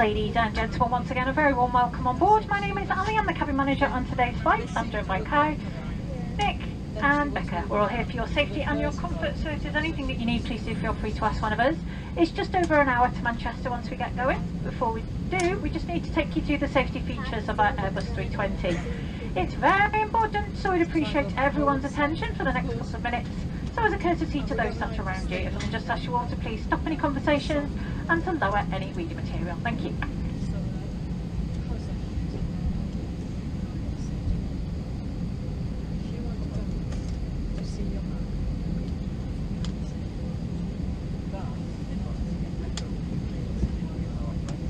Ladies and gentlemen, once again a very warm welcome on board. My name is Ali, I'm the cabin manager on today's flight. I'm joined by Kai, Nick and Becca. We're all here for your safety and your comfort, so if there's anything that you need, please do feel free to ask one of us. It's just over an hour to Manchester once we get going. Before we do, we just need to take you through the safety features of our Airbus 320. It's very important, so we'd appreciate everyone's attention for the next couple of minutes. So as a courtesy to those sat around you, if I can just ask you all to please stop any conversations and to lower any reading material. Thank you.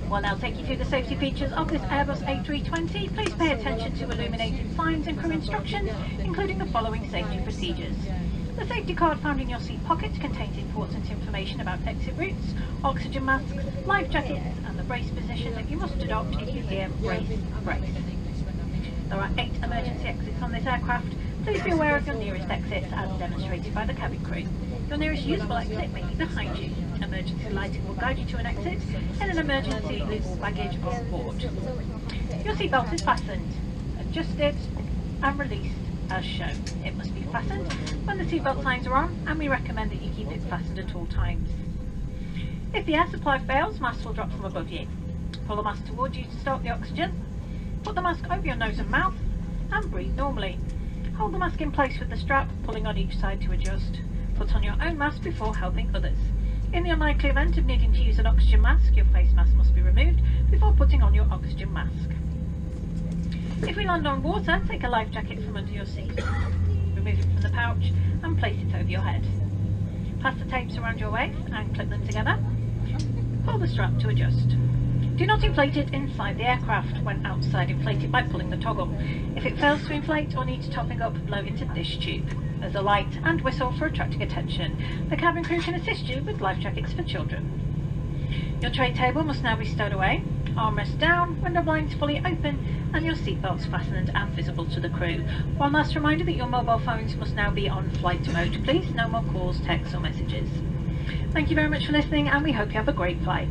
We'll now take you through the safety features of this Airbus A320. Please pay attention to illuminated signs and crew instructions, including the following safety procedures. The safety card found in your seat pocket contains important information about exit routes, oxygen masks, life jackets and the brace position that you must adopt if you hear brace, brace. There are 8 emergency exits on this aircraft. Please be aware of your nearest exits as demonstrated by the cabin crew. Your nearest usable exit may be behind you. Emergency lighting will guide you to an exit and an emergency leave all baggage on board. Your seatbelt is fastened, adjusted and released as shown. It must be fastened when the seatbelt signs are on, and we recommend that you keep it fastened at all times. If the air supply fails, masks will drop from above you. Pull the mask towards you to start the oxygen. Put the mask over your nose and mouth and breathe normally. Hold the mask in place with the strap, pulling on each side to adjust. Put on your own mask before helping others. In the unlikely event of needing to use an oxygen mask, your face mask must be removed before putting on your oxygen mask. If we land on water, take a life jacket from under your seat. Remove it from the pouch and place it over your head. Pass the tapes around your waist and clip them together. Pull the strap to adjust. Do not inflate it inside the aircraft. When outside, inflate it by pulling the toggle. If it fails to inflate or needs topping up, blow into this tube. There's a light and whistle for attracting attention. The cabin crew can assist you with life jackets for children. Your tray table must now be stowed away. Armrest down, window blinds fully open, and your seatbelts fastened and visible to the crew. One last reminder that your mobile phones must now be on flight mode. Please, no more calls, texts or messages. Thank you very much for listening, and we hope you have a great flight.